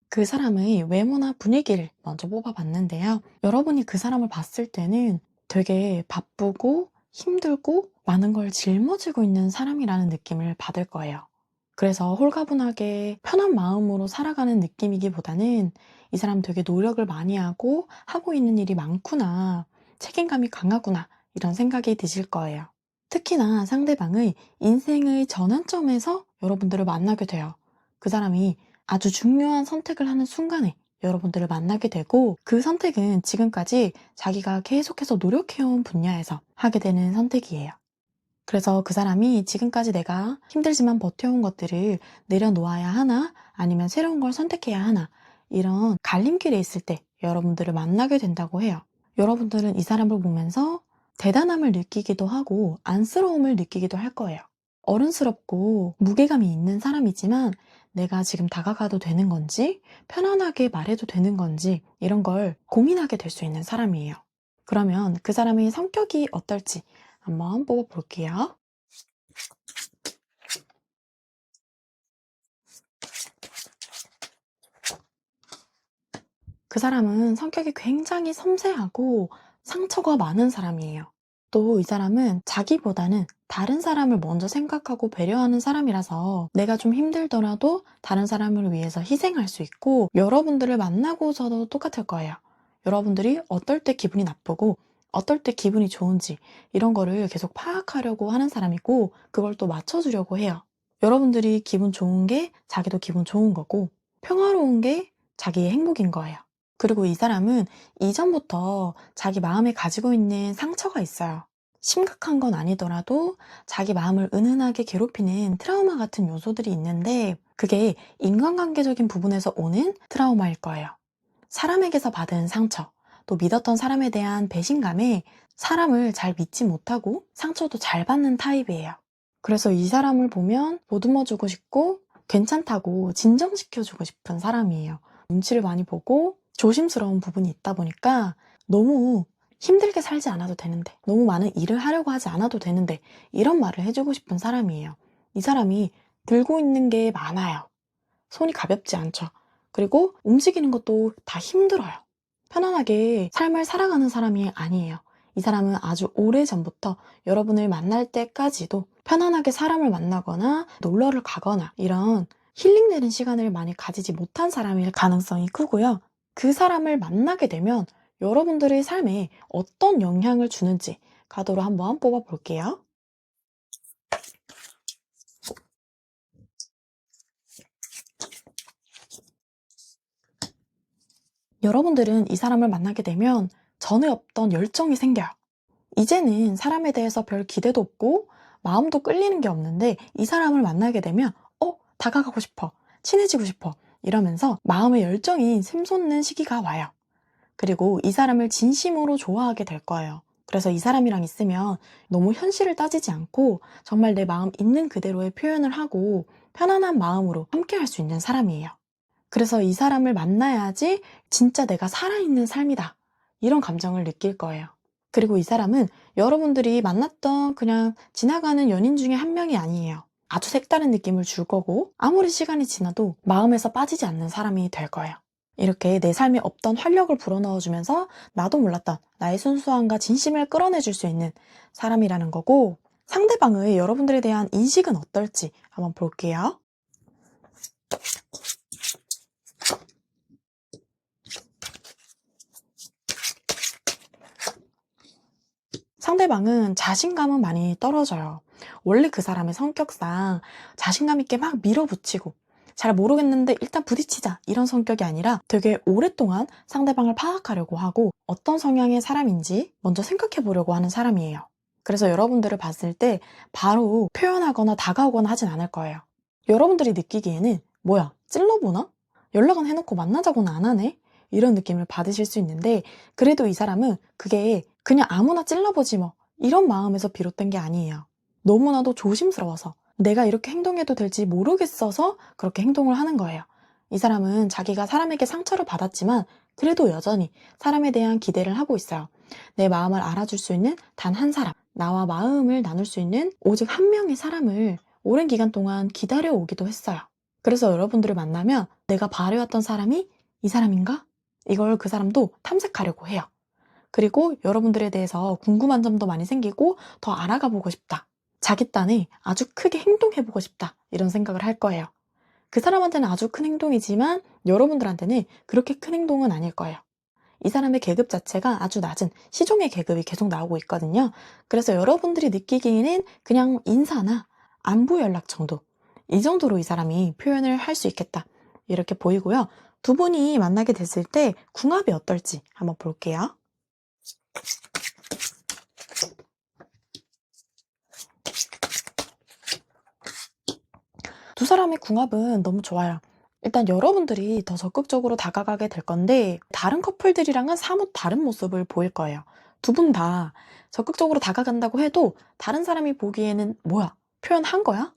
그 사람의 외모나 분위기를 먼저 뽑아봤는데요. 여러분이 그 사람을 봤을 때는 되게 바쁘고 힘들고 많은 걸 짊어지고 있는 사람이라는 느낌을 받을 거예요. 그래서 홀가분하게 편한 마음으로 살아가는 느낌이기보다는 이 사람 되게 노력을 많이 하고 있는 일이 많구나, 책임감이 강하구나, 이런 생각이 드실 거예요. 특히나 상대방의 인생의 전환점에서 여러분들을 만나게 돼요. 그 사람이 아주 중요한 선택을 하는 순간에 여러분들을 만나게 되고, 그 선택은 지금까지 자기가 계속해서 노력해온 분야에서 하게 되는 선택이에요. 그래서 그 사람이 지금까지 내가 힘들지만 버텨온 것들을 내려놓아야 하나, 아니면 새로운 걸 선택해야 하나, 이런 갈림길에 있을 때 여러분들을 만나게 된다고 해요. 여러분들은 이 사람을 보면서 대단함을 느끼기도 하고 안쓰러움을 느끼기도 할 거예요. 어른스럽고 무게감이 있는 사람이지만 내가 지금 다가가도 되는 건지, 편안하게 말해도 되는 건지, 이런 걸 고민하게 될 수 있는 사람이에요. 그러면 그 사람의 성격이 어떨지 한번 뽑아볼게요. 그 사람은 성격이 굉장히 섬세하고 상처가 많은 사람이에요. 또 이 사람은 자기보다는 다른 사람을 먼저 생각하고 배려하는 사람이라서 내가 좀 힘들더라도 다른 사람을 위해서 희생할 수 있고, 여러분들을 만나고서도 똑같을 거예요. 여러분들이 어떨 때 기분이 나쁘고 어떨 때 기분이 좋은지, 이런 거를 계속 파악하려고 하는 사람이고, 그걸 또 맞춰주려고 해요. 여러분들이 기분 좋은 게 자기도 기분 좋은 거고, 평화로운 게 자기의 행복인 거예요. 그리고 이 사람은 이전부터 자기 마음에 가지고 있는 상처가 있어요. 심각한 건 아니더라도 자기 마음을 은은하게 괴롭히는 트라우마 같은 요소들이 있는데, 그게 인간관계적인 부분에서 오는 트라우마일 거예요. 사람에게서 받은 상처, 또 믿었던 사람에 대한 배신감에 사람을 잘 믿지 못하고 상처도 잘 받는 타입이에요. 그래서 이 사람을 보면 보듬어주고 싶고 괜찮다고 진정시켜주고 싶은 사람이에요. 눈치를 많이 보고 조심스러운 부분이 있다 보니까 너무 힘들게 살지 않아도 되는데, 너무 많은 일을 하려고 하지 않아도 되는데, 이런 말을 해주고 싶은 사람이에요. 이 사람이 들고 있는 게 많아요. 손이 가볍지 않죠. 그리고 움직이는 것도 다 힘들어요. 편안하게 삶을 살아가는 사람이 아니에요. 이 사람은 아주 오래전부터 여러분을 만날 때까지도 편안하게 사람을 만나거나 놀러를 가거나 이런 힐링되는 시간을 많이 가지지 못한 사람일 가능성이 크고요. 그 사람을 만나게 되면 여러분들의 삶에 어떤 영향을 주는지 카드로 한번 뽑아볼게요. 여러분들은 이 사람을 만나게 되면 전에 없던 열정이 생겨요. 이제는 사람에 대해서 별 기대도 없고 마음도 끌리는 게 없는데, 이 사람을 만나게 되면 다가가고 싶어, 친해지고 싶어, 이러면서 마음의 열정이 샘솟는 시기가 와요. 그리고 이 사람을 진심으로 좋아하게 될 거예요. 그래서 이 사람이랑 있으면 너무 현실을 따지지 않고 정말 내 마음 있는 그대로의 표현을 하고 편안한 마음으로 함께 할 수 있는 사람이에요. 그래서 이 사람을 만나야지 진짜 내가 살아있는 삶이다, 이런 감정을 느낄 거예요. 그리고 이 사람은 여러분들이 만났던 그냥 지나가는 연인 중에 한 명이 아니에요. 아주 색다른 느낌을 줄 거고, 아무리 시간이 지나도 마음에서 빠지지 않는 사람이 될 거예요. 이렇게 내 삶에 없던 활력을 불어넣어주면서 나도 몰랐던 나의 순수함과 진심을 끌어내줄 수 있는 사람이라는 거고, 상대방의 여러분들에 대한 인식은 어떨지 한번 볼게요. 상대방은 자신감은 많이 떨어져요. 원래 그 사람의 성격상 자신감 있게 막 밀어붙이고 잘 모르겠는데 일단 부딪히자 이런 성격이 아니라 되게 오랫동안 상대방을 파악하려고 하고 어떤 성향의 사람인지 먼저 생각해 보려고 하는 사람이에요. 그래서 여러분들을 봤을 때 바로 표현하거나 다가오거나 하진 않을 거예요. 여러분들이 느끼기에는 뭐야 찔러보나? 연락은 해놓고 만나자고는 안 하네? 이런 느낌을 받으실 수 있는데 그래도 이 사람은 그게 그냥 아무나 찔러보지 뭐 이런 마음에서 비롯된 게 아니에요. 너무나도 조심스러워서 내가 이렇게 행동해도 될지 모르겠어서 그렇게 행동을 하는 거예요. 이 사람은 자기가 사람에게 상처를 받았지만 그래도 여전히 사람에 대한 기대를 하고 있어요. 내 마음을 알아줄 수 있는 단 한 사람, 나와 마음을 나눌 수 있는 오직 한 명의 사람을 오랜 기간 동안 기다려 오기도 했어요. 그래서 여러분들을 만나면 내가 바래왔던 사람이 이 사람인가? 이걸 그 사람도 탐색하려고 해요. 그리고 여러분들에 대해서 궁금한 점도 많이 생기고 더 알아가 보고 싶다. 자기 딴에 아주 크게 행동해보고 싶다. 이런 생각을 할 거예요. 그 사람한테는 아주 큰 행동이지만 여러분들한테는 그렇게 큰 행동은 아닐 거예요. 이 사람의 계급 자체가 아주 낮은 시종의 계급이 계속 나오고 있거든요. 그래서 여러분들이 느끼기에는 그냥 인사나 안부 연락 정도, 이 정도로 이 사람이 표현을 할 수 있겠다. 이렇게 보이고요. 두 분이 만나게 됐을 때 궁합이 어떨지 한번 볼게요. 두 사람의 궁합은 너무 좋아요. 일단 여러분들이 더 적극적으로 다가가게 될 건데 다른 커플들이랑은 사뭇 다른 모습을 보일 거예요. 두 분 다 적극적으로 다가간다고 해도 다른 사람이 보기에는 뭐야? 표현한 거야?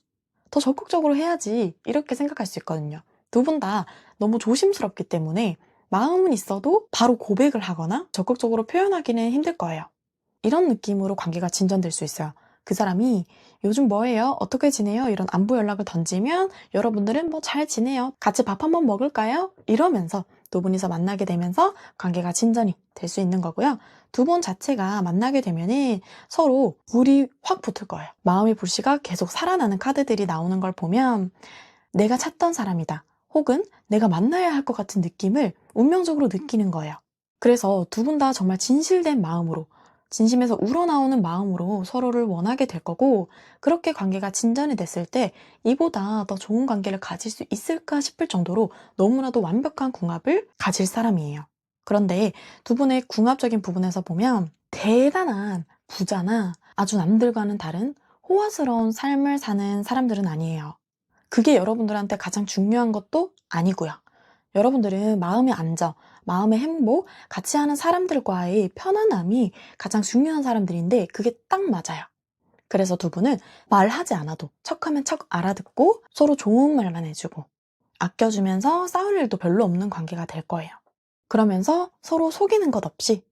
더 적극적으로 해야지 이렇게 생각할 수 있거든요. 두 분 다 너무 조심스럽기 때문에 마음은 있어도 바로 고백을 하거나 적극적으로 표현하기는 힘들 거예요. 이런 느낌으로 관계가 진전될 수 있어요. 그 사람이 요즘 뭐해요? 어떻게 지내요? 이런 안부 연락을 던지면 여러분들은 뭐 잘 지내요? 같이 밥 한번 먹을까요? 이러면서 두 분이서 만나게 되면서 관계가 진전이 될 수 있는 거고요. 두 분 자체가 만나게 되면은 서로 불이 확 붙을 거예요. 마음의 불씨가 계속 살아나는 카드들이 나오는 걸 보면 내가 찾던 사람이다. 혹은 내가 만나야 할 것 같은 느낌을 운명적으로 느끼는 거예요. 그래서 두 분 다 정말 진실된 마음으로 진심에서 우러나오는 마음으로 서로를 원하게 될 거고 그렇게 관계가 진전이 됐을 때 이보다 더 좋은 관계를 가질 수 있을까 싶을 정도로 너무나도 완벽한 궁합을 가질 사람이에요. 그런데 두 분의 궁합적인 부분에서 보면 대단한 부자나 아주 남들과는 다른 호화스러운 삶을 사는 사람들은 아니에요. 그게 여러분들한테 가장 중요한 것도 아니고요. 여러분들은 마음의 안정, 마음의 행복, 같이 하는 사람들과의 편안함이 가장 중요한 사람들인데 그게 딱 맞아요. 그래서 두 분은 말하지 않아도 척하면 척 알아듣고 서로 좋은 말만 해주고 아껴주면서 싸울 일도 별로 없는 관계가 될 거예요. 그러면서 서로 속이는 것 없이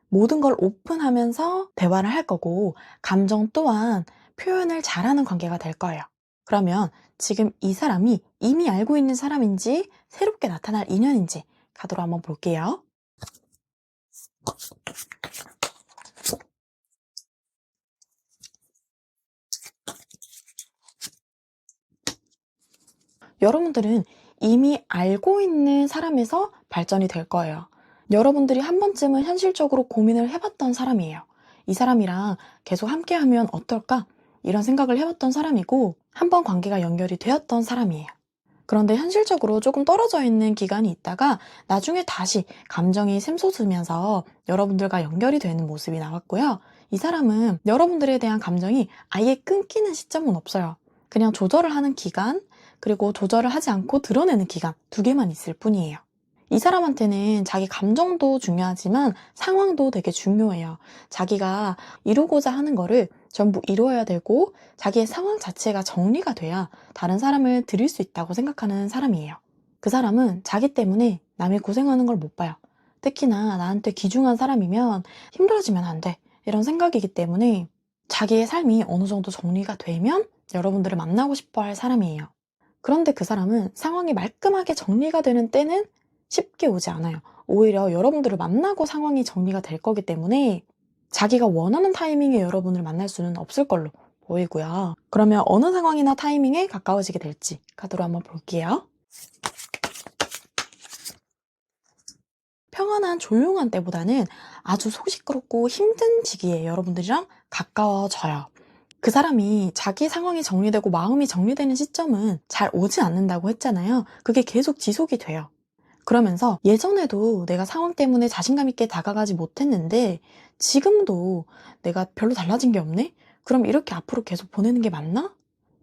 모든 걸 오픈하면서 대화를 할 거고 감정 또한 표현을 잘하는 관계가 될 거예요. 그러면 지금 이 사람이 이미 알고 있는 사람인지 새롭게 나타날 인연인지 카드로 한번 볼게요. 여러분들은 이미 알고 있는 사람에서 발전이 될 거예요. 여러분들이 한 번쯤은 현실적으로 고민을 해봤던 사람이에요. 이 사람이랑 계속 함께하면 어떨까? 이런 생각을 해봤던 사람이고 한 번 관계가 연결이 되었던 사람이에요. 그런데 현실적으로 조금 떨어져 있는 기간이 있다가 나중에 다시 감정이 샘솟으면서 여러분들과 연결이 되는 모습이 나왔고요. 이 사람은 여러분들에 대한 감정이 아예 끊기는 시점은 없어요. 그냥 조절을 하는 기간, 그리고 조절을 하지 않고 드러내는 기간 두 개만 있을 뿐이에요. 이 사람한테는 자기 감정도 중요하지만 상황도 되게 중요해요. 자기가 이루고자 하는 거를 전부 이루어야 되고 자기의 상황 자체가 정리가 돼야 다른 사람을 드릴 수 있다고 생각하는 사람이에요. 그 사람은 자기 때문에 남이 고생하는 걸 못 봐요. 특히나 나한테 귀중한 사람이면 힘들어지면 안 돼. 이런 생각이기 때문에 자기의 삶이 어느 정도 정리가 되면 여러분들을 만나고 싶어 할 사람이에요. 그런데 그 사람은 상황이 말끔하게 정리가 되는 때는 쉽게 오지 않아요. 오히려 여러분들을 만나고 상황이 정리가 될 거기 때문에 자기가 원하는 타이밍에 여러분을 만날 수는 없을 걸로 보이고요. 그러면 어느 상황이나 타이밍에 가까워지게 될지 카드로 한번 볼게요. 평안한 조용한 때보다는 아주 소시끄럽고 힘든 시기에 여러분들이랑 가까워져요. 그 사람이 자기 상황이 정리되고 마음이 정리되는 시점은 잘 오지 않는다고 했잖아요. 그게 계속 지속이 돼요. 그러면서 예전에도 내가 상황 때문에 자신감 있게 다가가지 못했는데 지금도 내가 별로 달라진 게 없네? 그럼 이렇게 앞으로 계속 보내는 게 맞나?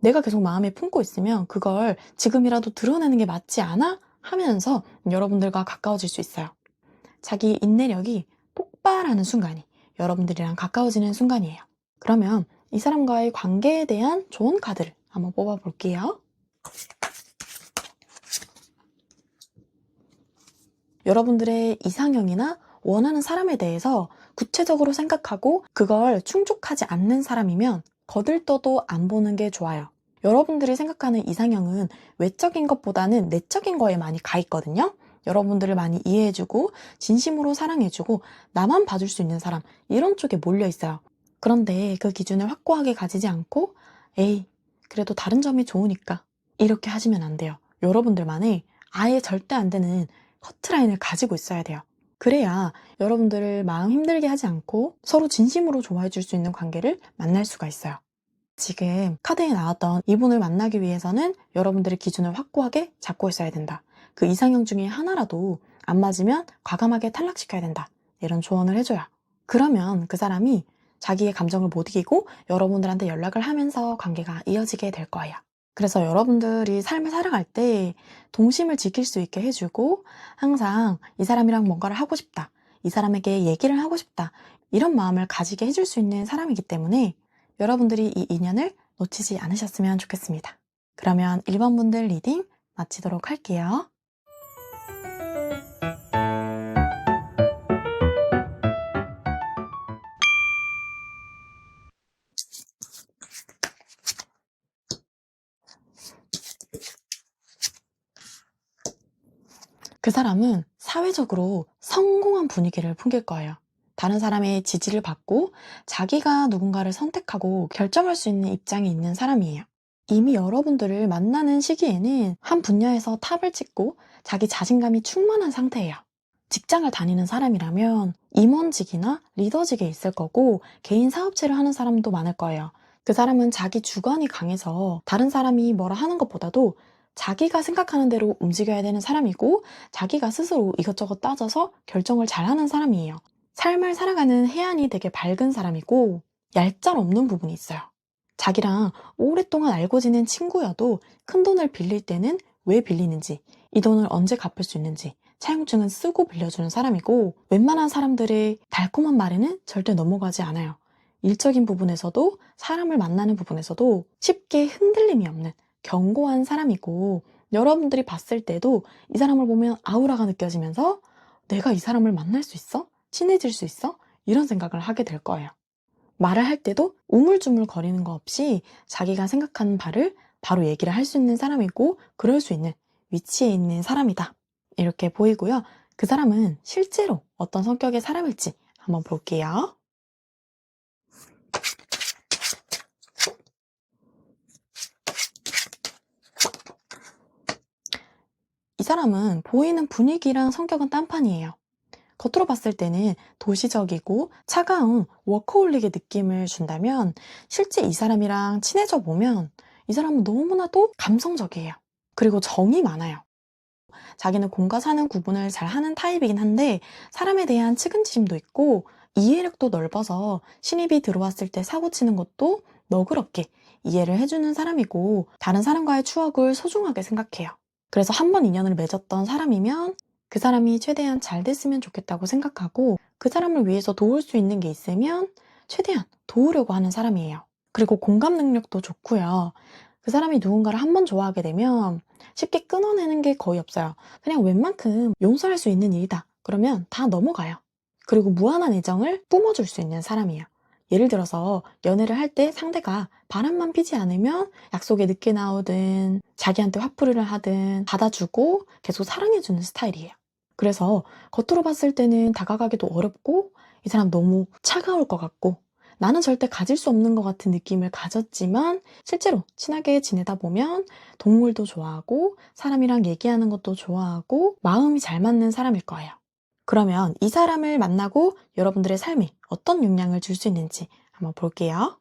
내가 계속 마음에 품고 있으면 그걸 지금이라도 드러내는 게 맞지 않아? 하면서 여러분들과 가까워질 수 있어요. 자기 인내력이 폭발하는 순간이 여러분들이랑 가까워지는 순간이에요. 그러면 이 사람과의 관계에 대한 좋은 카드를 한번 뽑아볼게요. 여러분들의 이상형이나 원하는 사람에 대해서 구체적으로 생각하고 그걸 충족하지 않는 사람이면 거들떠도 안 보는 게 좋아요. 여러분들이 생각하는 이상형은 외적인 것보다는 내적인 거에 많이 가 있거든요. 여러분들을 많이 이해해주고 진심으로 사랑해주고 나만 봐줄 수 있는 사람, 이런 쪽에 몰려 있어요. 그런데 그 기준을 확고하게 가지지 않고 에이, 그래도 다른 점이 좋으니까 이렇게 하시면 안 돼요. 여러분들만의 아예 절대 안 되는 커트라인을 가지고 있어야 돼요. 그래야 여러분들을 마음 힘들게 하지 않고 서로 진심으로 좋아해 줄 수 있는 관계를 만날 수가 있어요. 지금 카드에 나왔던 이분을 만나기 위해서는 여러분들의 기준을 확고하게 잡고 있어야 된다. 그 이상형 중에 하나라도 안 맞으면 과감하게 탈락시켜야 된다. 이런 조언을 해줘요. 그러면 그 사람이 자기의 감정을 못 이기고 여러분들한테 연락을 하면서 관계가 이어지게 될 거예요. 그래서 여러분들이 삶을 살아갈 때 동심을 지킬 수 있게 해주고 항상 이 사람이랑 뭔가를 하고 싶다. 이 사람에게 얘기를 하고 싶다. 이런 마음을 가지게 해줄 수 있는 사람이기 때문에 여러분들이 이 인연을 놓치지 않으셨으면 좋겠습니다. 그러면 1번 분들 리딩 마치도록 할게요. 그 사람은 사회적으로 성공한 분위기를 풍길 거예요. 다른 사람의 지지를 받고 자기가 누군가를 선택하고 결정할 수 있는 입장에 있는 사람이에요. 이미 여러분들을 만나는 시기에는 한 분야에서 탑을 찍고 자기 자신감이 충만한 상태예요. 직장을 다니는 사람이라면 임원직이나 리더직에 있을 거고 개인 사업체를 하는 사람도 많을 거예요. 그 사람은 자기 주관이 강해서 다른 사람이 뭐라 하는 것보다도 자기가 생각하는 대로 움직여야 되는 사람이고 자기가 스스로 이것저것 따져서 결정을 잘하는 사람이에요. 삶을 살아가는 해안이 되게 밝은 사람이고 얄짤 없는 부분이 있어요. 자기랑 오랫동안 알고 지낸 친구여도 큰 돈을 빌릴 때는 왜 빌리는지, 이 돈을 언제 갚을 수 있는지 차용증은 쓰고 빌려주는 사람이고 웬만한 사람들의 달콤한 말에는 절대 넘어가지 않아요. 일적인 부분에서도 사람을 만나는 부분에서도 쉽게 흔들림이 없는 견고한 사람이고 여러분들이 봤을 때도 이 사람을 보면 아우라가 느껴지면서 내가 이 사람을 만날 수 있어? 친해질 수 있어? 이런 생각을 하게 될 거예요. 말을 할 때도 우물쭈물 거리는 거 없이 자기가 생각하는 바를 바로 얘기를 할 수 있는 사람이고 그럴 수 있는 위치에 있는 사람이다. 이렇게 보이고요. 그 사람은 실제로 어떤 성격의 사람일지 한번 볼게요. 이 사람은 보이는 분위기랑 성격은 딴판이에요. 겉으로 봤을 때는 도시적이고 차가운 워커홀릭의 느낌을 준다면 실제 이 사람이랑 친해져 보면 이 사람은 너무나도 감성적이에요. 그리고 정이 많아요. 자기는 공과 사는 구분을 잘 하는 타입이긴 한데 사람에 대한 측은지심도 있고 이해력도 넓어서 신입이 들어왔을 때 사고치는 것도 너그럽게 이해를 해주는 사람이고 다른 사람과의 추억을 소중하게 생각해요. 그래서 한 번 인연을 맺었던 사람이면 그 사람이 최대한 잘 됐으면 좋겠다고 생각하고 그 사람을 위해서 도울 수 있는 게 있으면 최대한 도우려고 하는 사람이에요. 그리고 공감 능력도 좋고요. 그 사람이 누군가를 한 번 좋아하게 되면 쉽게 끊어내는 게 거의 없어요. 그냥 웬만큼 용서할 수 있는 일이다. 그러면 다 넘어가요. 그리고 무한한 애정을 뿜어줄 수 있는 사람이에요. 예를 들어서 연애를 할 때 상대가 바람만 피지 않으면 약속에 늦게 나오든 자기한테 화풀이를 하든 받아주고 계속 사랑해주는 스타일이에요. 그래서 겉으로 봤을 때는 다가가기도 어렵고 이 사람 너무 차가울 것 같고 나는 절대 가질 수 없는 것 같은 느낌을 가졌지만 실제로 친하게 지내다 보면 동물도 좋아하고 사람이랑 얘기하는 것도 좋아하고 마음이 잘 맞는 사람일 거예요. 그러면 이 사람을 만나고 여러분들의 삶에 어떤 영향을 줄 수 있는지 한번 볼게요.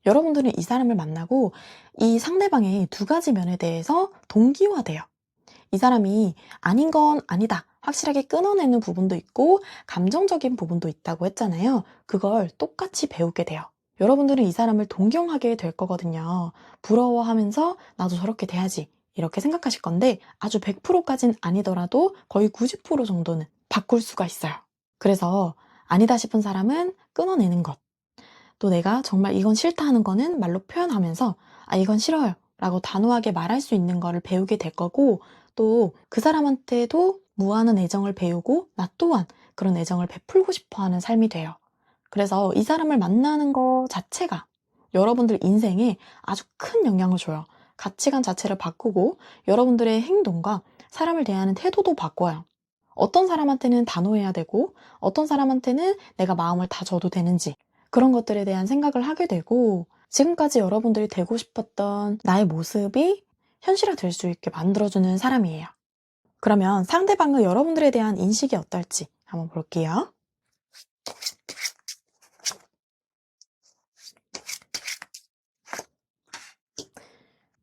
여러분들은 이 사람을 만나고 이 상대방의 두 가지 면에 대해서 동기화돼요. 이 사람이 아닌 건 아니다. 확실하게 끊어내는 부분도 있고 감정적인 부분도 있다고 했잖아요. 그걸 똑같이 배우게 돼요. 여러분들은 이 사람을 동경하게 될 거거든요. 부러워하면서 나도 저렇게 돼야지. 이렇게 생각하실 건데 아주 100%까진 아니더라도 거의 90% 정도는 바꿀 수가 있어요. 그래서 아니다 싶은 사람은 끊어내는 것. 또 내가 정말 이건 싫다 하는 거는 말로 표현하면서 아, 이건 싫어요. 라고 단호하게 말할 수 있는 거를 배우게 될 거고 또 그 사람한테도 무한한 애정을 배우고 나 또한 그런 애정을 베풀고 싶어 하는 삶이 돼요. 그래서 이 사람을 만나는 거 자체가 여러분들 인생에 아주 큰 영향을 줘요. 가치관 자체를 바꾸고 여러분들의 행동과 사람을 대하는 태도도 바꿔요. 어떤 사람한테는 단호해야 되고 어떤 사람한테는 내가 마음을 다 줘도 되는지 그런 것들에 대한 생각을 하게 되고 지금까지 여러분들이 되고 싶었던 나의 모습이 현실화될 수 있게 만들어주는 사람이에요. 그러면 상대방의 여러분들에 대한 인식이 어떨지 한번 볼게요.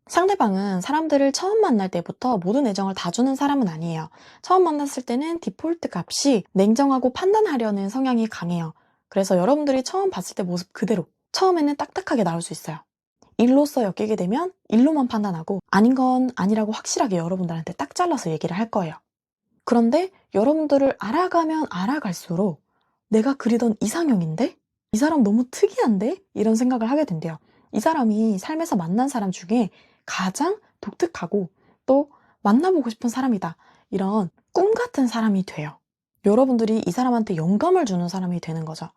상대방은 사람들을 처음 만날 때부터 모든 애정을 다 주는 사람은 아니에요. 처음 만났을 때는 디폴트 값이 냉정하고 판단하려는 성향이 강해요. 그래서 여러분들이 처음 봤을 때 모습 그대로 처음에는 딱딱하게 나올 수 있어요. 일로서 엮이게 되면 일로만 판단하고 아닌 건 아니라고 확실하게 여러분들한테 딱 잘라서 얘기를 할 거예요. 그런데 여러분들을 알아가면 알아갈수록 내가 그리던 이상형인데? 이 사람 너무 특이한데? 이런 생각을 하게 된대요. 이 사람이 삶에서 만난 사람 중에 가장 독특하고 또 만나보고 싶은 사람이다. 이런 꿈 같은 사람이 돼요. 여러분들이 이 사람한테 영감을 주는 사람이 되는 거죠.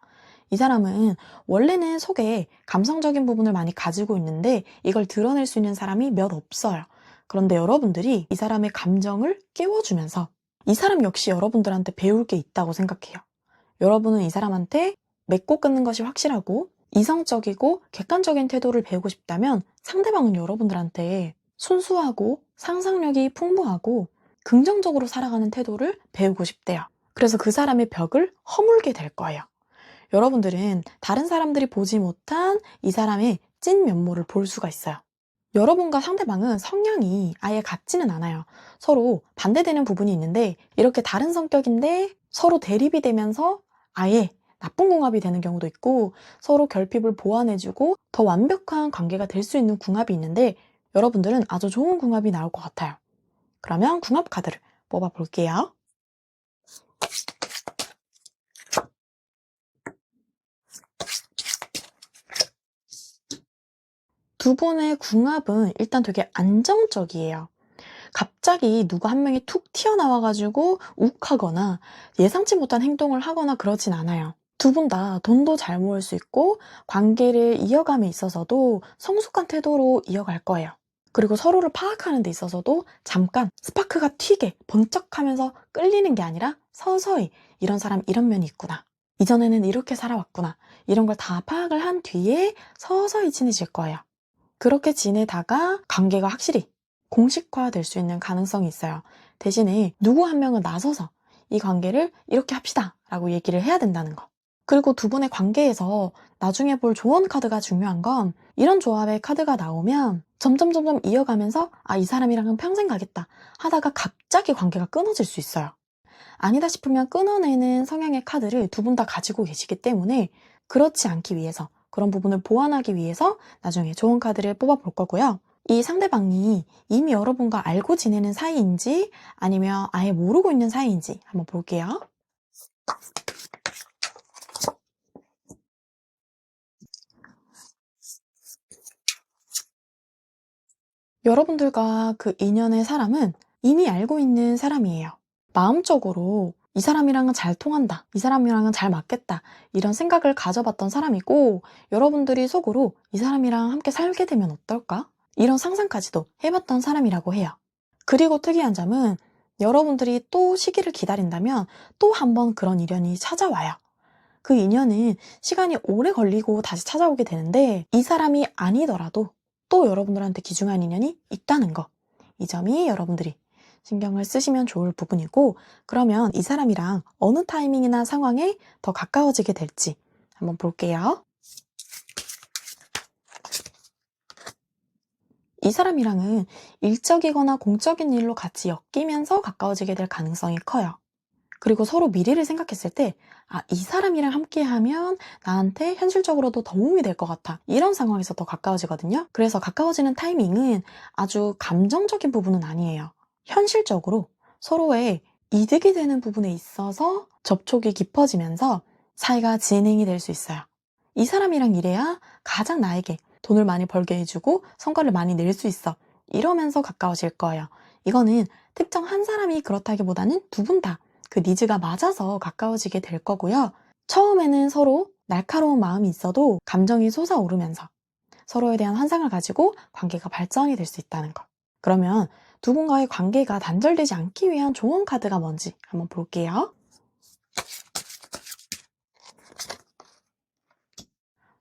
이 사람은 원래는 속에 감성적인 부분을 많이 가지고 있는데 이걸 드러낼 수 있는 사람이 몇 없어요. 그런데 여러분들이 이 사람의 감정을 깨워주면서 이 사람 역시 여러분들한테 배울 게 있다고 생각해요. 여러분은 이 사람한테 맺고 끊는 것이 확실하고 이성적이고 객관적인 태도를 배우고 싶다면 상대방은 여러분들한테 순수하고 상상력이 풍부하고 긍정적으로 살아가는 태도를 배우고 싶대요. 그래서 그 사람의 벽을 허물게 될 거예요. 여러분들은 다른 사람들이 보지 못한 이 사람의 찐 면모를 볼 수가 있어요. 여러분과 상대방은 성향이 아예 같지는 않아요. 서로 반대되는 부분이 있는데 이렇게 다른 성격인데 서로 대립이 되면서 아예 나쁜 궁합이 되는 경우도 있고 서로 결핍을 보완해주고 더 완벽한 관계가 될 수 있는 궁합이 있는데 여러분들은 아주 좋은 궁합이 나올 것 같아요. 그러면 궁합 카드를 뽑아 볼게요. 두 분의 궁합은 일단 되게 안정적이에요. 갑자기 누가 한 명이 툭 튀어나와가지고 욱하거나 예상치 못한 행동을 하거나 그러진 않아요. 두 분 다 돈도 잘 모을 수 있고 관계를 이어감에 있어서도 성숙한 태도로 이어갈 거예요. 그리고 서로를 파악하는 데 있어서도 잠깐 스파크가 튀게 번쩍하면서 끌리는 게 아니라 서서히 이런 사람 이런 면이 있구나. 이전에는 이렇게 살아왔구나. 이런 걸 다 파악을 한 뒤에 서서히 친해질 거예요. 그렇게 지내다가 관계가 확실히 공식화될 수 있는 가능성이 있어요. 대신에 누구 한 명은 나서서 이 관계를 이렇게 합시다 라고 얘기를 해야 된다는 거. 그리고 두 분의 관계에서 나중에 볼 조언 카드가 중요한 건 이런 조합의 카드가 나오면 점점 이어가면서 아, 이 사람이랑은 평생 가겠다 하다가 갑자기 관계가 끊어질 수 있어요. 아니다 싶으면 끊어내는 성향의 카드를 두 분 다 가지고 계시기 때문에 그렇지 않기 위해서 그런 부분을 보완하기 위해서 나중에 좋은 카드를 뽑아볼 거고요. 이 상대방이 이미 여러분과 알고 지내는 사이인지 아니면 아예 모르고 있는 사이인지 한번 볼게요. 여러분들과 그 인연의 사람은 이미 알고 있는 사람이에요. 마음적으로 이 사람이랑은 잘 통한다. 이 사람이랑은 잘 맞겠다. 이런 생각을 가져봤던 사람이고 여러분들이 속으로 이 사람이랑 함께 살게 되면 어떨까? 이런 상상까지도 해봤던 사람이라고 해요. 그리고 특이한 점은 여러분들이 또 시기를 기다린다면 또 한 번 그런 인연이 찾아와요. 그 인연은 시간이 오래 걸리고 다시 찾아오게 되는데 이 사람이 아니더라도 또 여러분들한테 귀중한 인연이 있다는 거. 이 점이 여러분들이 신경을 쓰시면 좋을 부분이고 그러면 이 사람이랑 어느 타이밍이나 상황에 더 가까워지게 될지 한번 볼게요. 이 사람이랑은 일적이거나 공적인 일로 같이 엮이면서 가까워지게 될 가능성이 커요. 그리고 서로 미래를 생각했을 때, 이 사람이랑 함께 하면 나한테 현실적으로도 도움이 될 것 같아. 이런 상황에서 더 가까워지거든요. 그래서 가까워지는 타이밍은 아주 감정적인 부분은 아니에요. 현실적으로 서로의 이득이 되는 부분에 있어서 접촉이 깊어지면서 사이가 진행이 될 수 있어요. 이 사람이랑 일해야 가장 나에게 돈을 많이 벌게 해주고 성과를 많이 낼 수 있어. 이러면서 가까워질 거예요. 이거는 특정 한 사람이 그렇다기보다는 두 분 다 그 니즈가 맞아서 가까워지게 될 거고요. 처음에는 서로 날카로운 마음이 있어도 감정이 솟아오르면서 서로에 대한 환상을 가지고 관계가 발전이 될 수 있다는 거. 그러면 두 분과의 관계가 단절되지 않기 위한 좋은 카드가 뭔지 한번 볼게요.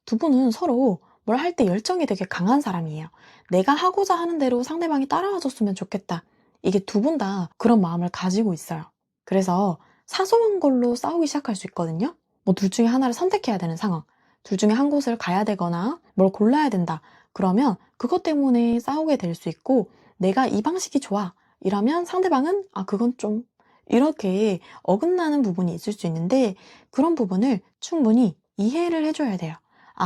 두 분은 서로 뭘 할 때 열정이 되게 강한 사람이에요. 내가 하고자 하는 대로 상대방이 따라와 줬으면 좋겠다. 이게 두 분 다 그런 마음을 가지고 있어요. 그래서 사소한 걸로 싸우기 시작할 수 있거든요. 뭐 둘 중에 하나를 선택해야 되는 상황. 둘 중에 한 곳을 가야 되거나 뭘 골라야 된다. 그러면 그것 때문에 싸우게 될 수 있고, 내가 이 방식이 좋아. 이러면 상대방은 그건 좀 이렇게 어긋나는 부분이 있을 수 있는데, 그런 부분을 충분히 이해를 해줘야 돼요.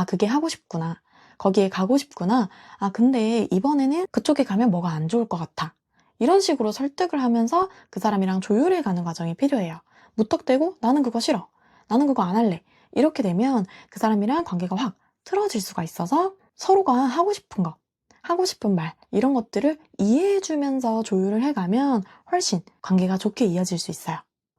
그게 하고 싶구나. 거기에 가고 싶구나. 근데 이번에는 그쪽에 가면 뭐가 안 좋을 것 같아. 이런 식으로 설득을 하면서 그 사람이랑 조율해 가는 과정이 필요해요. 무턱대고 나는 그거 싫어. 나는 그거 안 할래. 이렇게 되면 그 사람이랑 관계가 확 틀어질 수가 있어서 서로가 하고 싶은 거, 하고 싶은 말, 이런 것들을 이해해 주면서 조율을 해가면 훨씬 관계가 좋게 이어질 수 있어요.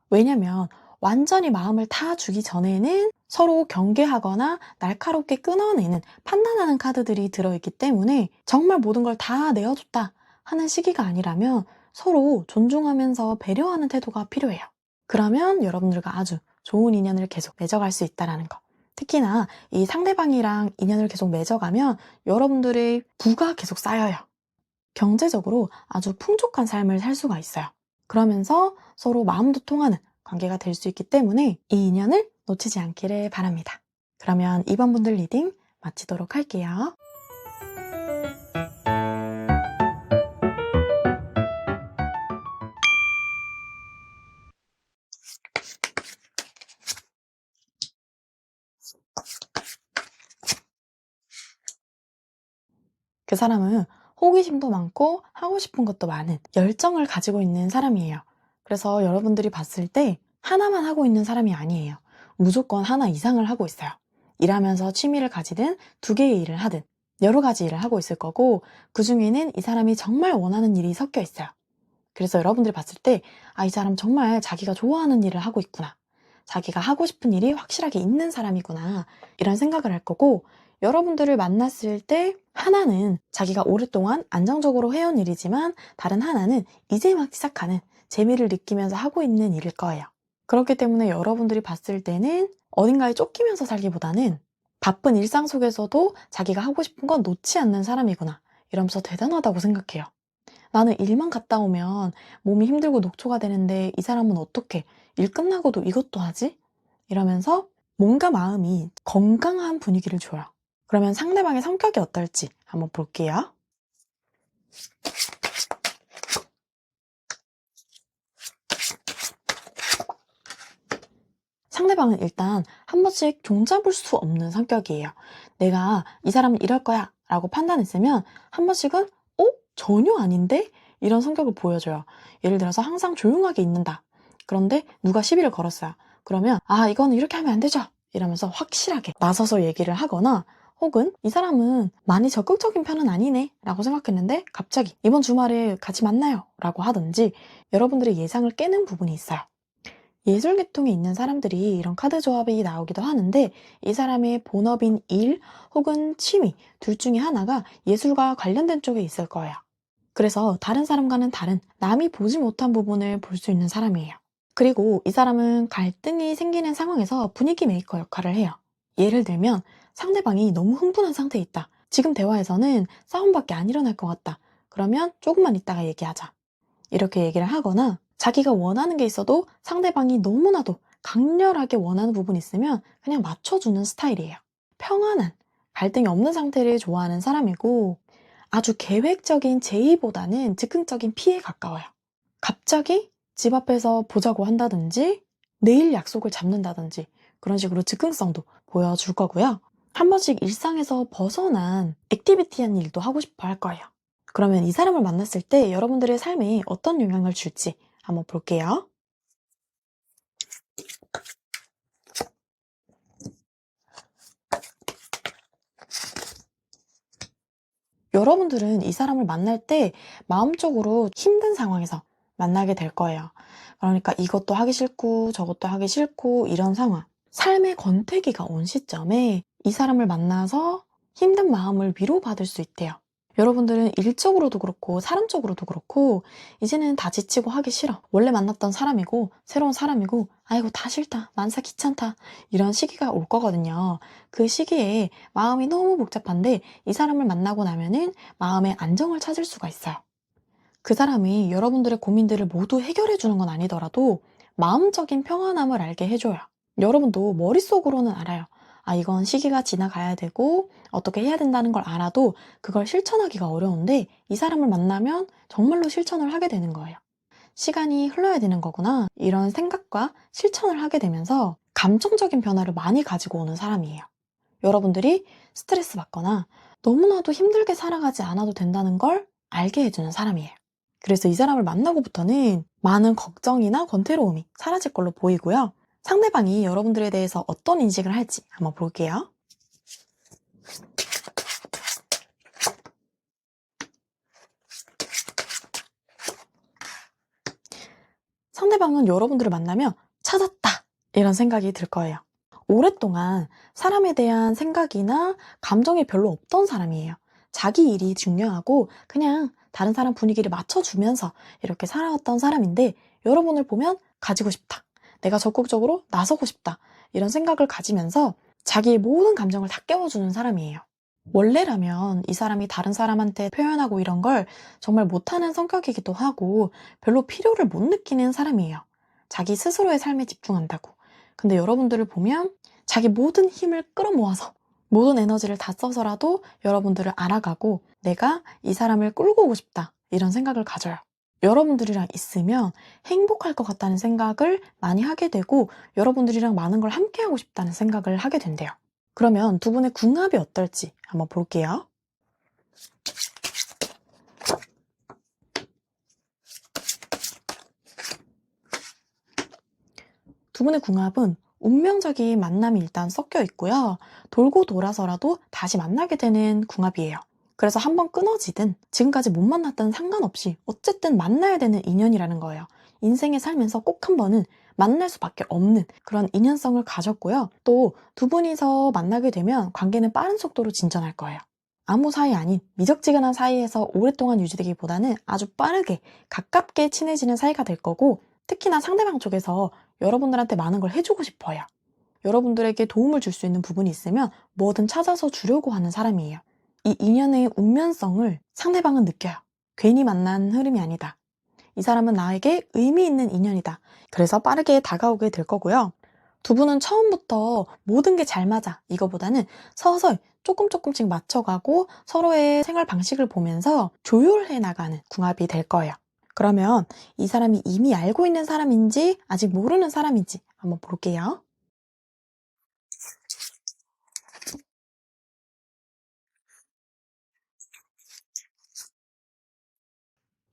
왜냐면 완전히 마음을 다 주기 전에는 서로 경계하거나 날카롭게 끊어내는, 판단하는 카드들이 들어있기 때문에 정말 모든 걸 다 내어줬다 하는 시기가 아니라면 서로 존중하면서 배려하는 태도가 필요해요. 그러면 여러분들과 아주 좋은 인연을 계속 맺어갈 수 있다는 거. 특히나 이 상대방이랑 인연을 계속 맺어가면 여러분들의 부가 계속 쌓여요. 경제적으로 아주 풍족한 삶을 살 수가 있어요. 그러면서 서로 마음도 통하는 관계가 될 수 있기 때문에 이 인연을 놓치지 않기를 바랍니다. 그러면 이번 분들 리딩 마치도록 할게요. 그 사람은 호기심도 많고 하고 싶은 것도 많은 열정을 가지고 있는 사람이에요. 그래서 여러분들이 봤을 때 하나만 하고 있는 사람이 아니에요. 무조건 하나 이상을 하고 있어요. 일하면서 취미를 가지든 두 개의 일을 하든 여러 가지 일을 하고 있을 거고, 그 중에는 이 사람이 정말 원하는 일이 섞여 있어요. 그래서 여러분들이 봤을 때 이 사람 정말 자기가 좋아하는 일을 하고 있구나. 자기가 하고 싶은 일이 확실하게 있는 사람이구나. 이런 생각을 할 거고, 여러분들을 만났을 때 하나는 자기가 오랫동안 안정적으로 해온 일이지만 다른 하나는 이제 막 시작하는 재미를 느끼면서 하고 있는 일일 거예요. 그렇기 때문에 여러분들이 봤을 때는 어딘가에 쫓기면서 살기보다는 바쁜 일상 속에서도 자기가 하고 싶은 건 놓지 않는 사람이구나. 이러면서 대단하다고 생각해요. 나는 일만 갔다 오면 몸이 힘들고 녹초가 되는데 이 사람은 어떻게 일 끝나고도 이것도 하지? 이러면서 몸과 마음이 건강한 분위기를 줘요. 그러면 상대방의 성격이 어떨지 한번 볼게요. 상대방은 일단 한 번씩 종잡을 수 없는 성격이에요. 내가 이 사람은 이럴 거야 라고 판단했으면 한 번씩은 전혀 아닌데? 이런 성격을 보여줘요. 예를 들어서 항상 조용하게 있는다. 그런데 누가 시비를 걸었어요. 그러면 이거는 이렇게 하면 안 되죠. 이러면서 확실하게 나서서 얘기를 하거나, 혹은 이 사람은 많이 적극적인 편은 아니네 라고 생각했는데 갑자기 이번 주말에 같이 만나요 라고 하든지, 여러분들의 예상을 깨는 부분이 있어요. 예술 계통에 있는 사람들이 이런 카드 조합이 나오기도 하는데, 이 사람의 본업인 일 혹은 취미 둘 중에 하나가 예술과 관련된 쪽에 있을 거예요. 그래서 다른 사람과는 다른, 남이 보지 못한 부분을 볼 수 있는 사람이에요. 그리고 이 사람은 갈등이 생기는 상황에서 분위기 메이커 역할을 해요. 예를 들면 상대방이 너무 흥분한 상태에 있다. 지금 대화에서는 싸움밖에 안 일어날 것 같다. 그러면 조금만 있다가 얘기하자. 이렇게 얘기를 하거나, 자기가 원하는 게 있어도 상대방이 너무나도 강렬하게 원하는 부분이 있으면 그냥 맞춰주는 스타일이에요. 평안한, 갈등이 없는 상태를 좋아하는 사람이고, 아주 계획적인 제의보다는 즉흥적인 피에 가까워요. 갑자기 집 앞에서 보자고 한다든지 내일 약속을 잡는다든지 그런 식으로 즉흥성도 보여줄 거고요. 한 번씩 일상에서 벗어난 액티비티한 일도 하고 싶어 할 거예요. 그러면 이 사람을 만났을 때 여러분들의 삶에 어떤 영향을 줄지 한번 볼게요. 여러분들은 이 사람을 만날 때 마음적으로 힘든 상황에서 만나게 될 거예요. 그러니까 이것도 하기 싫고 저것도 하기 싫고 이런 상황. 삶의 권태기가 온 시점에 이 사람을 만나서 힘든 마음을 위로받을 수 있대요. 여러분들은 일적으로도 그렇고 사람적으로도 그렇고 이제는 다 지치고 하기 싫어. 원래 만났던 사람이고 새로운 사람이고 아이고 다 싫다. 만사 귀찮다. 이런 시기가 올 거거든요. 그 시기에 마음이 너무 복잡한데 이 사람을 만나고 나면은 마음의 안정을 찾을 수가 있어요. 그 사람이 여러분들의 고민들을 모두 해결해 주는 건 아니더라도 마음적인 평안함을 알게 해줘요. 여러분도 머릿속으로는 알아요. 아, 이건 시기가 지나가야 되고 어떻게 해야 된다는 걸 알아도 그걸 실천하기가 어려운데 이 사람을 만나면 정말로 실천을 하게 되는 거예요. 시간이 흘러야 되는 거구나. 이런 생각과 실천을 하게 되면서 감정적인 변화를 많이 가지고 오는 사람이에요. 여러분들이 스트레스 받거나 너무나도 힘들게 살아가지 않아도 된다는 걸 알게 해주는 사람이에요. 그래서 이 사람을 만나고부터는 많은 걱정이나 권태로움이 사라질 걸로 보이고요. 상대방이 여러분들에 대해서 어떤 인식을 할지 한번 볼게요. 상대방은 여러분들을 만나면 찾았다! 이런 생각이 들 거예요. 오랫동안 사람에 대한 생각이나 감정이 별로 없던 사람이에요. 자기 일이 중요하고 그냥 다른 사람 분위기를 맞춰주면서 이렇게 살아왔던 사람인데 여러분을 보면 가지고 싶다. 내가 적극적으로 나서고 싶다. 이런 생각을 가지면서 자기의 모든 감정을 다 깨워주는 사람이에요. 원래라면 이 사람이 다른 사람한테 표현하고 이런 걸 정말 못하는 성격이기도 하고 별로 필요를 못 느끼는 사람이에요. 자기 스스로의 삶에 집중한다고. 근데 여러분들을 보면 자기 모든 힘을 끌어모아서 모든 에너지를 다 써서라도 여러분들을 알아가고 내가 이 사람을 끌고 오고 싶다. 이런 생각을 가져요. 여러분들이랑 있으면 행복할 것 같다는 생각을 많이 하게 되고 여러분들이랑 많은 걸 함께 하고 싶다는 생각을 하게 된대요. 그러면 두 분의 궁합이 어떨지 한번 볼게요. 두 분의 궁합은 운명적인 만남이 일단 섞여 있고요. 돌고 돌아서라도 다시 만나게 되는 궁합이에요. 그래서 한번 끊어지든 지금까지 못 만났다는 상관없이 어쨌든 만나야 되는 인연이라는 거예요. 인생에 살면서 꼭 한 번은 만날 수밖에 없는 그런 인연성을 가졌고요. 또 두 분이서 만나게 되면 관계는 빠른 속도로 진전할 거예요. 아무 사이 아닌 미적지근한 사이에서 오랫동안 유지되기보다는 아주 빠르게 가깝게 친해지는 사이가 될 거고 특히나 상대방 쪽에서 여러분들한테 많은 걸 해주고 싶어요. 여러분들에게 도움을 줄 수 있는 부분이 있으면 뭐든 찾아서 주려고 하는 사람이에요. 이 인연의 운면성을 상대방은 느껴요. 괜히 만난 흐름이 아니다. 이 사람은 나에게 의미 있는 인연이다. 그래서 빠르게 다가오게 될 거고요. 두 분은 처음부터 모든 게 잘 맞아. 이거보다는 서서히 조금씩 맞춰가고 서로의 생활 방식을 보면서 조율해 나가는 궁합이 될 거예요. 그러면 이 사람이 이미 알고 있는 사람인지 아직 모르는 사람인지 한번 볼게요.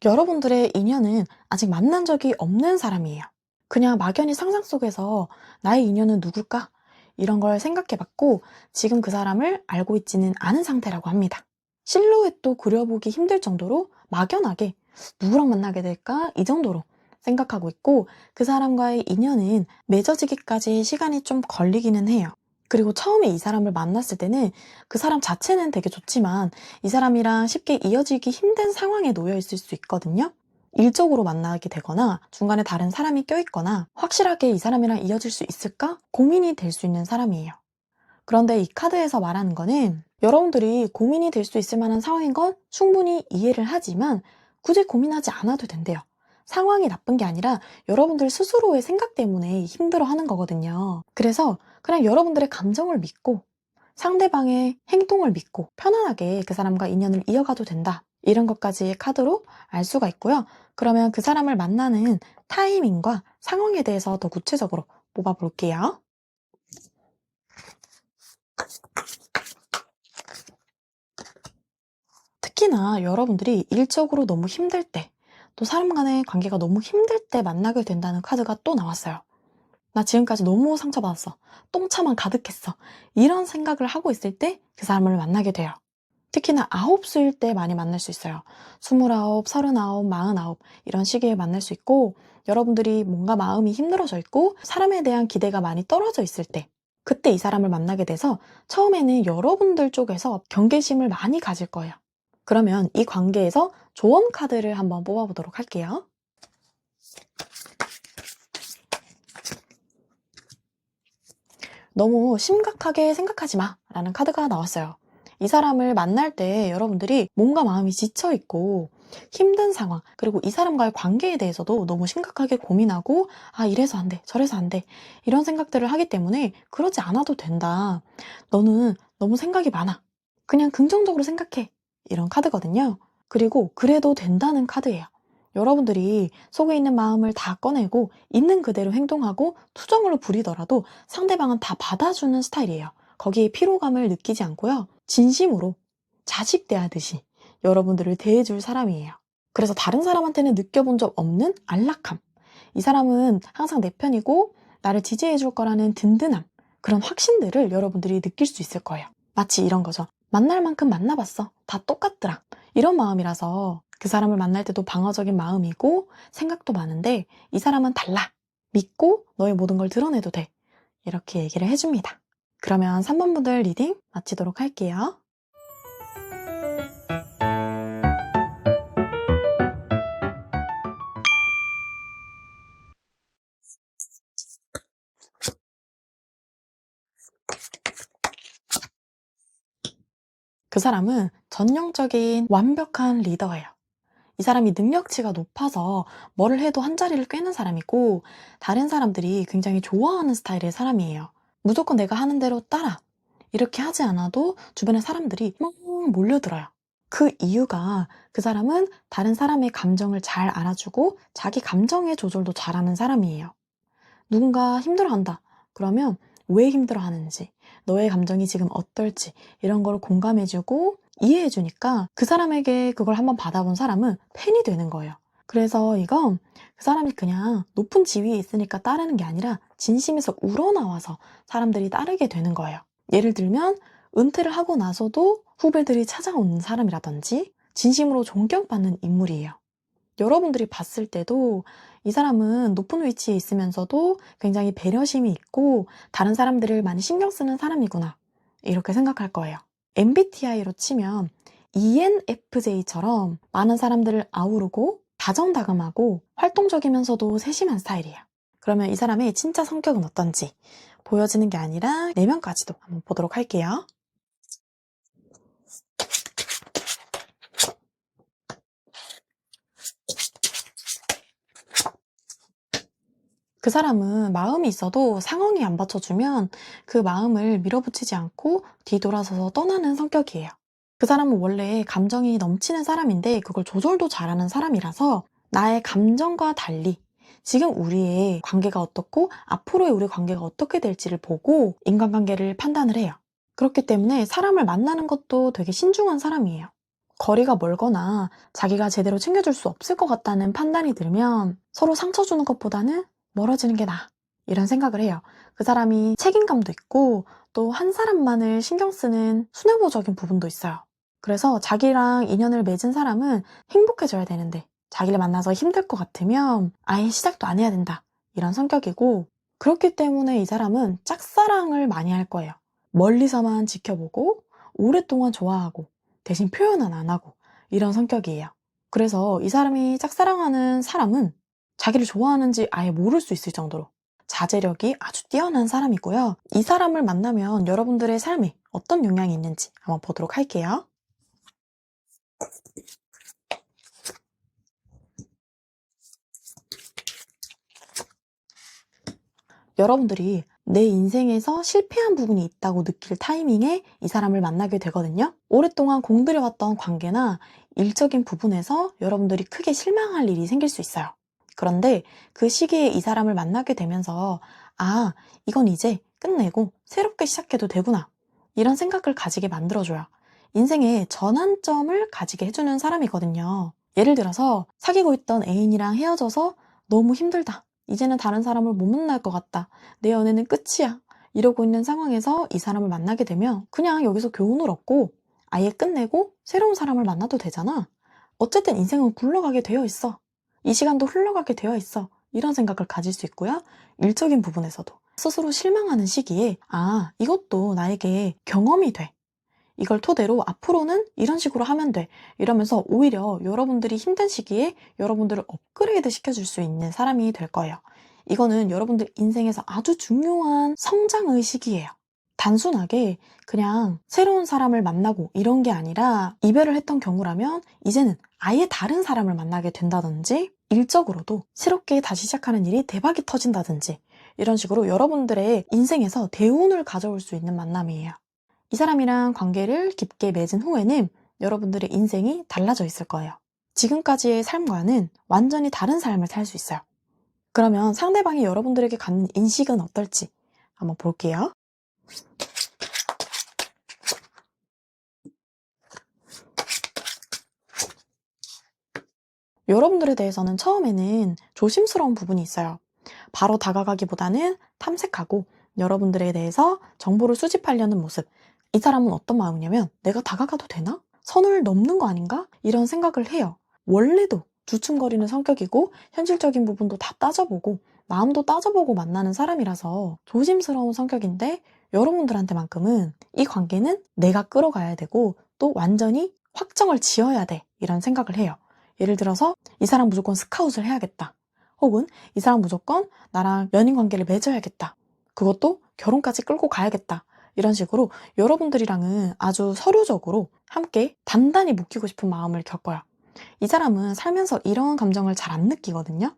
여러분들의 인연은 아직 만난 적이 없는 사람이에요. 그냥 막연히 상상 속에서 나의 인연은 누굴까? 이런 걸 생각해 봤고 지금 그 사람을 알고 있지는 않은 상태라고 합니다. 실루엣도 그려보기 힘들 정도로 막연하게 누구랑 만나게 될까? 이 정도로 생각하고 있고 그 사람과의 인연은 맺어지기까지 시간이 좀 걸리기는 해요. 그리고 처음에 이 사람을 만났을 때는 그 사람 자체는 되게 좋지만 이 사람이랑 쉽게 이어지기 힘든 상황에 놓여 있을 수 있거든요. 일적으로 만나게 되거나 중간에 다른 사람이 껴있거나 확실하게 이 사람이랑 이어질 수 있을까? 고민이 될 수 있는 사람이에요. 그런데 이 카드에서 말하는 거는 여러분들이 고민이 될 수 있을 만한 상황인 건 충분히 이해를 하지만 굳이 고민하지 않아도 된대요. 상황이 나쁜 게 아니라 여러분들 스스로의 생각 때문에 힘들어하는 거거든요. 그래서 그냥 여러분들의 감정을 믿고 상대방의 행동을 믿고 편안하게 그 사람과 인연을 이어가도 된다. 이런 것까지 카드로 알 수가 있고요. 그러면 그 사람을 만나는 타이밍과 상황에 대해서 더 구체적으로 뽑아볼게요. 특히나 여러분들이 일적으로 너무 힘들 때, 또 사람 간의 관계가 너무 힘들 때 만나게 된다는 카드가 또 나왔어요. 나 지금까지 너무 상처받았어. 똥차만 가득했어. 이런 생각을 하고 있을 때 그 사람을 만나게 돼요. 특히나 아홉수일 때 많이 만날 수 있어요. 29, 39, 49 이런 시기에 만날 수 있고, 여러분들이 뭔가 마음이 힘들어져 있고 사람에 대한 기대가 많이 떨어져 있을 때, 그때 이 사람을 만나게 돼서 처음에는 여러분들 쪽에서 경계심을 많이 가질 거예요. 그러면 이 관계에서 조언 카드를 한번 뽑아보도록 할게요. 너무 심각하게 생각하지 마 라는 카드가 나왔어요. 이 사람을 만날 때 여러분들이 뭔가 마음이 지쳐있고 힘든 상황, 그리고 이 사람과의 관계에 대해서도 너무 심각하게 고민하고, 아, 이래서 안 돼, 저래서 안 돼, 이런 생각들을 하기 때문에 그러지 않아도 된다. 너는 너무 생각이 많아. 그냥 긍정적으로 생각해. 이런 카드거든요. 그리고 그래도 된다는 카드예요. 여러분들이 속에 있는 마음을 다 꺼내고 있는 그대로 행동하고 투정을 부리더라도 상대방은 다 받아주는 스타일이에요. 거기에 피로감을 느끼지 않고요. 진심으로 자식 대하듯이 여러분들을 대해줄 사람이에요. 그래서 다른 사람한테는 느껴본 적 없는 안락함. 이 사람은 항상 내 편이고 나를 지지해줄 거라는 든든함. 그런 확신들을 여러분들이 느낄 수 있을 거예요. 마치 이런 거죠. 만날 만큼 만나봤어. 다 똑같더라. 이런 마음이라서 그 사람을 만날 때도 방어적인 마음이고 생각도 많은데, 이 사람은 달라. 믿고 너의 모든 걸 드러내도 돼. 이렇게 얘기를 해줍니다. 그러면 3번 분들 리딩 마치도록 할게요. 그 사람은 전형적인 완벽한 리더예요. 이 사람이 능력치가 높아서 뭐를 해도 한 자리를 꿰는 사람이고, 다른 사람들이 굉장히 좋아하는 스타일의 사람이에요. 무조건 내가 하는 대로 따라. 이렇게 하지 않아도 주변의 사람들이 막 몰려들어요. 그 이유가, 그 사람은 다른 사람의 감정을 잘 알아주고 자기 감정의 조절도 잘하는 사람이에요. 누군가 힘들어한다. 그러면 왜 힘들어하는지, 너의 감정이 지금 어떨지 이런 걸 공감해주고 이해해주니까 그 사람에게 그걸 한번 받아본 사람은 팬이 되는 거예요. 그래서 이건 그 사람이 그냥 높은 지위에 있으니까 따르는 게 아니라 진심에서 우러나와서 사람들이 따르게 되는 거예요. 예를 들면 은퇴를 하고 나서도 후배들이 찾아오는 사람이라든지 진심으로 존경받는 인물이에요. 여러분들이 봤을 때도 이 사람은 높은 위치에 있으면서도 굉장히 배려심이 있고 다른 사람들을 많이 신경 쓰는 사람이구나, 이렇게 생각할 거예요. MBTI로 치면 ENFJ처럼 많은 사람들을 아우르고 다정다감하고 활동적이면서도 세심한 스타일이에요. 그러면 이 사람의 진짜 성격은 어떤지 보여지는 게 아니라 내면까지도 한번 보도록 할게요. 그 사람은 마음이 있어도 상황이 안 받쳐주면 그 마음을 밀어붙이지 않고 뒤돌아서서 떠나는 성격이에요. 그 사람은 원래 감정이 넘치는 사람인데 그걸 조절도 잘하는 사람이라서 나의 감정과 달리 지금 우리의 관계가 어떻고 앞으로의 우리 관계가 어떻게 될지를 보고 인간관계를 판단을 해요. 그렇기 때문에 사람을 만나는 것도 되게 신중한 사람이에요. 거리가 멀거나 자기가 제대로 챙겨줄 수 없을 것 같다는 판단이 들면 서로 상처 주는 것보다는 멀어지는 게 나아, 이런 생각을 해요. 그 사람이 책임감도 있고 또 한 사람만을 신경 쓰는 순애보적인 부분도 있어요. 그래서 자기랑 인연을 맺은 사람은 행복해져야 되는데 자기를 만나서 힘들 것 같으면 아예 시작도 안 해야 된다, 이런 성격이고, 그렇기 때문에 이 사람은 짝사랑을 많이 할 거예요. 멀리서만 지켜보고 오랫동안 좋아하고 대신 표현은 안 하고, 이런 성격이에요. 그래서 이 사람이 짝사랑하는 사람은 자기를 좋아하는지 아예 모를 수 있을 정도로 자제력이 아주 뛰어난 사람이고요. 이 사람을 만나면 여러분들의 삶에 어떤 영향이 있는지 한번 보도록 할게요. 여러분들이 내 인생에서 실패한 부분이 있다고 느낄 타이밍에 이 사람을 만나게 되거든요. 오랫동안 공들여왔던 관계나 일적인 부분에서 여러분들이 크게 실망할 일이 생길 수 있어요. 그런데 그 시기에 이 사람을 만나게 되면서 아, 이건 이제 끝내고 새롭게 시작해도 되구나. 이런 생각을 가지게 만들어줘요. 인생의 전환점을 가지게 해주는 사람이거든요. 예를 들어서 사귀고 있던 애인이랑 헤어져서 너무 힘들다. 이제는 다른 사람을 못 만날 것 같다. 내 연애는 끝이야. 이러고 있는 상황에서 이 사람을 만나게 되면 그냥 여기서 교훈을 얻고 아예 끝내고 새로운 사람을 만나도 되잖아. 어쨌든 인생은 굴러가게 되어 있어. 이 시간도 흘러가게 되어 있어. 이런 생각을 가질 수 있고요. 일적인 부분에서도 스스로 실망하는 시기에 아, 이것도 나에게 경험이 돼. 이걸 토대로 앞으로는 이런 식으로 하면 돼. 이러면서 오히려 여러분들이 힘든 시기에 여러분들을 업그레이드 시켜줄 수 있는 사람이 될 거예요. 이거는 여러분들 인생에서 아주 중요한 성장의 시기예요. 단순하게 그냥 새로운 사람을 만나고 이런 게 아니라 이별을 했던 경우라면 이제는 아예 다른 사람을 만나게 된다든지 일적으로도 새롭게 다시 시작하는 일이 대박이 터진다든지 이런 식으로 여러분들의 인생에서 대운을 가져올 수 있는 만남이에요. 이 사람이랑 관계를 깊게 맺은 후에는 여러분들의 인생이 달라져 있을 거예요. 지금까지의 삶과는 완전히 다른 삶을 살 수 있어요. 그러면 상대방이 여러분들에게 갖는 인식은 어떨지 한번 볼게요. 여러분들에 대해서는 처음에는 조심스러운 부분이 있어요. 바로 다가가기보다는 탐색하고 여러분들에 대해서 정보를 수집하려는 모습. 이 사람은 어떤 마음이냐면 내가 다가가도 되나? 선을 넘는 거 아닌가? 이런 생각을 해요. 원래도 주춤거리는 성격이고 현실적인 부분도 다 따져보고 마음도 따져보고 만나는 사람이라서 조심스러운 성격인데 여러분들한테만큼은 이 관계는 내가 끌어가야 되고 또 완전히 확정을 지어야 돼. 이런 생각을 해요. 예를 들어서 이 사람 무조건 스카웃을 해야겠다. 혹은 이 사람 무조건 나랑 연인 관계를 맺어야겠다. 그것도 결혼까지 끌고 가야겠다. 이런 식으로 여러분들이랑은 아주 서류적으로 함께 단단히 묶이고 싶은 마음을 겪어요. 이 사람은 살면서 이런 감정을 잘 안 느끼거든요.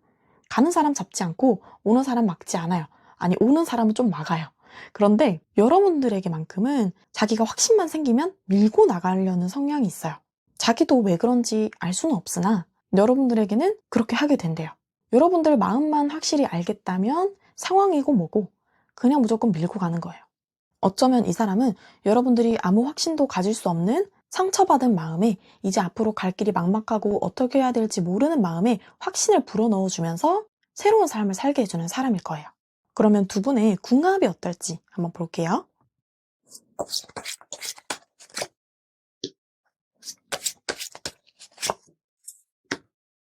가는 사람 잡지 않고 오는 사람 막지 않아요. 아니, 오는 사람은 좀 막아요. 그런데 여러분들에게만큼은 자기가 확신만 생기면 밀고 나가려는 성향이 있어요. 자기도 왜 그런지 알 수는 없으나 여러분들에게는 그렇게 하게 된대요. 여러분들 마음만 확실히 알겠다면 상황이고 뭐고 그냥 무조건 밀고 가는 거예요. 어쩌면 이 사람은 여러분들이 아무 확신도 가질 수 없는 상처받은 마음에 이제 앞으로 갈 길이 막막하고 어떻게 해야 될지 모르는 마음에 확신을 불어넣어주면서 새로운 삶을 살게 해주는 사람일 거예요. 그러면 두 분의 궁합이 어떨지 한번 볼게요.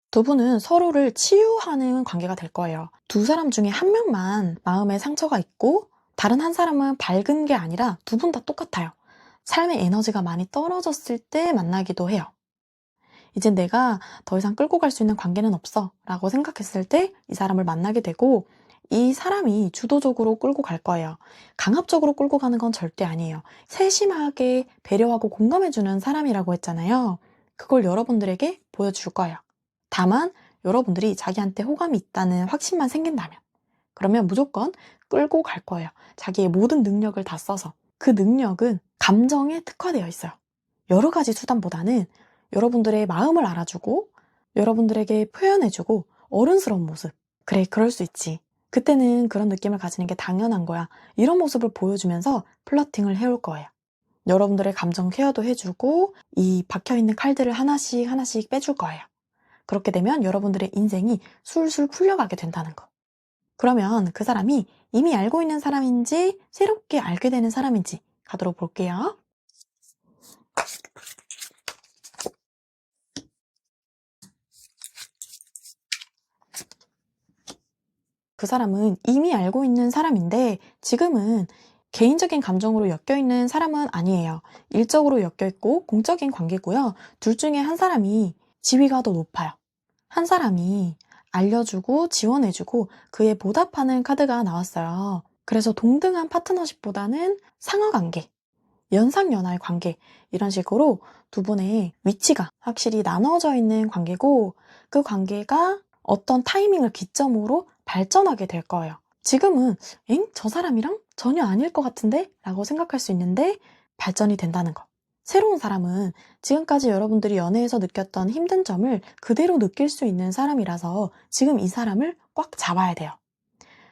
두 분은 서로를 치유하는 관계가 될 거예요. 두 사람 중에 한 명만 마음에 상처가 있고 다른 한 사람은 밝은 게 아니라 두 분 다 똑같아요. 삶의 에너지가 많이 떨어졌을 때 만나기도 해요. 이제 내가 더 이상 끌고 갈 수 있는 관계는 없어 라고 생각했을 때 이 사람을 만나게 되고 이 사람이 주도적으로 끌고 갈 거예요. 강압적으로 끌고 가는 건 절대 아니에요. 세심하게 배려하고 공감해주는 사람이라고 했잖아요. 그걸 여러분들에게 보여줄 거예요. 다만 여러분들이 자기한테 호감이 있다는 확신만 생긴다면 그러면 무조건 끌고 갈 거예요. 자기의 모든 능력을 다 써서. 그 능력은 감정에 특화되어 있어요. 여러 가지 수단보다는 여러분들의 마음을 알아주고 여러분들에게 표현해주고 어른스러운 모습. 그래, 그럴 수 있지. 그때는 그런 느낌을 가지는 게 당연한 거야. 이런 모습을 보여주면서 플러팅을 해올 거예요. 여러분들의 감정 케어도 해주고 이 박혀있는 칼들을 하나씩 하나씩 빼줄 거예요. 그렇게 되면 여러분들의 인생이 술술 풀려가게 된다는 거. 그러면 그 사람이 이미 알고 있는 사람인지 새롭게 알게 되는 사람인지 가도록 볼게요. 그 사람은 이미 알고 있는 사람인데 지금은 개인적인 감정으로 엮여있는 사람은 아니에요. 일적으로 엮여있고 공적인 관계고요. 둘 중에 한 사람이 지위가 더 높아요. 한 사람이 알려주고 지원해주고 그에 보답하는 카드가 나왔어요. 그래서 동등한 파트너십보다는 상하관계, 연상연하의 관계 이런 식으로 두 분의 위치가 확실히 나눠져 있는 관계고 그 관계가 어떤 타이밍을 기점으로 발전하게 될 거예요. 지금은 엥? 저 사람이랑 전혀 아닐 것 같은데? 라고 생각할 수 있는데 발전이 된다는 거. 새로운 사람은 지금까지 여러분들이 연애에서 느꼈던 힘든 점을 그대로 느낄 수 있는 사람이라서 지금 이 사람을 꽉 잡아야 돼요.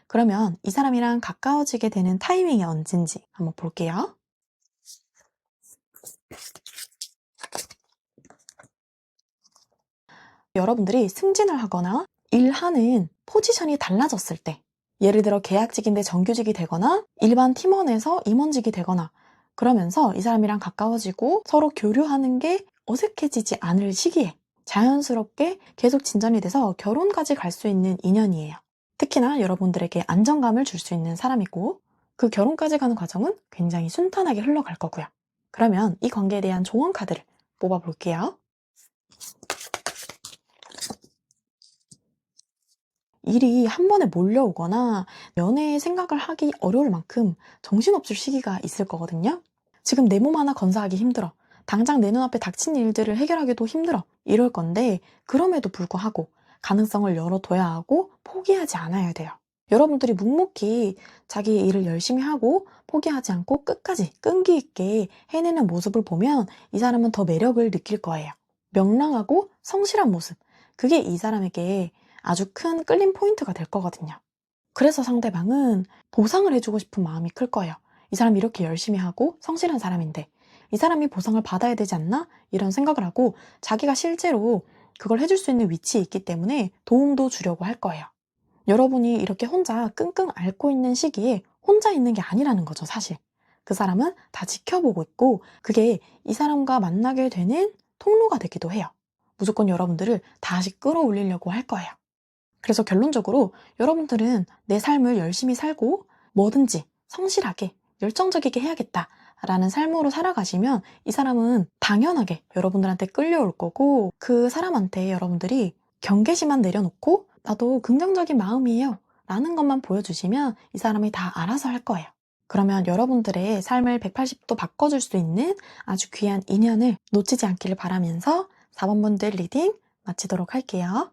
그러면 이 사람이랑 가까워지게 되는 타이밍이 언젠지 한번 볼게요. 여러분들이 승진을 하거나 일하는 포지션이 달라졌을 때, 예를 들어 계약직인데 정규직이 되거나 일반 팀원에서 임원직이 되거나, 그러면서 이 사람이랑 가까워지고 서로 교류하는 게 어색해지지 않을 시기에 자연스럽게 계속 진전이 돼서 결혼까지 갈 수 있는 인연이에요. 특히나 여러분들에게 안정감을 줄 수 있는 사람이고, 그 결혼까지 가는 과정은 굉장히 순탄하게 흘러갈 거고요. 그러면 이 관계에 대한 조언 카드를 뽑아볼게요. 일이 한 번에 몰려오거나 연애 생각을 하기 어려울 만큼 정신없을 시기가 있을 거거든요. 지금 내 몸 하나 건사하기 힘들어. 당장 내 눈앞에 닥친 일들을 해결하기도 힘들어. 이럴 건데 그럼에도 불구하고 가능성을 열어둬야 하고 포기하지 않아야 돼요. 여러분들이 묵묵히 자기 일을 열심히 하고 포기하지 않고 끝까지 끈기 있게 해내는 모습을 보면 이 사람은 더 매력을 느낄 거예요. 명랑하고 성실한 모습. 그게 이 사람에게 아주 큰 끌림 포인트가 될 거거든요. 그래서 상대방은 보상을 해주고 싶은 마음이 클 거예요. 이 사람이 이렇게 열심히 하고 성실한 사람인데 이 사람이 보상을 받아야 되지 않나? 이런 생각을 하고 자기가 실제로 그걸 해줄 수 있는 위치에 있기 때문에 도움도 주려고 할 거예요. 여러분이 이렇게 혼자 끙끙 앓고 있는 시기에 혼자 있는 게 아니라는 거죠, 사실. 그 사람은 다 지켜보고 있고 그게 이 사람과 만나게 되는 통로가 되기도 해요. 무조건 여러분들을 다시 끌어올리려고 할 거예요. 그래서 결론적으로 여러분들은 내 삶을 열심히 살고 뭐든지 성실하게 열정적이게 해야겠다라는 삶으로 살아가시면 이 사람은 당연하게 여러분들한테 끌려올 거고 그 사람한테 여러분들이 경계심만 내려놓고 나도 긍정적인 마음이에요 라는 것만 보여주시면 이 사람이 다 알아서 할 거예요. 그러면 여러분들의 삶을 180도 바꿔줄 수 있는 아주 귀한 인연을 놓치지 않기를 바라면서 4번 분들 리딩 마치도록 할게요.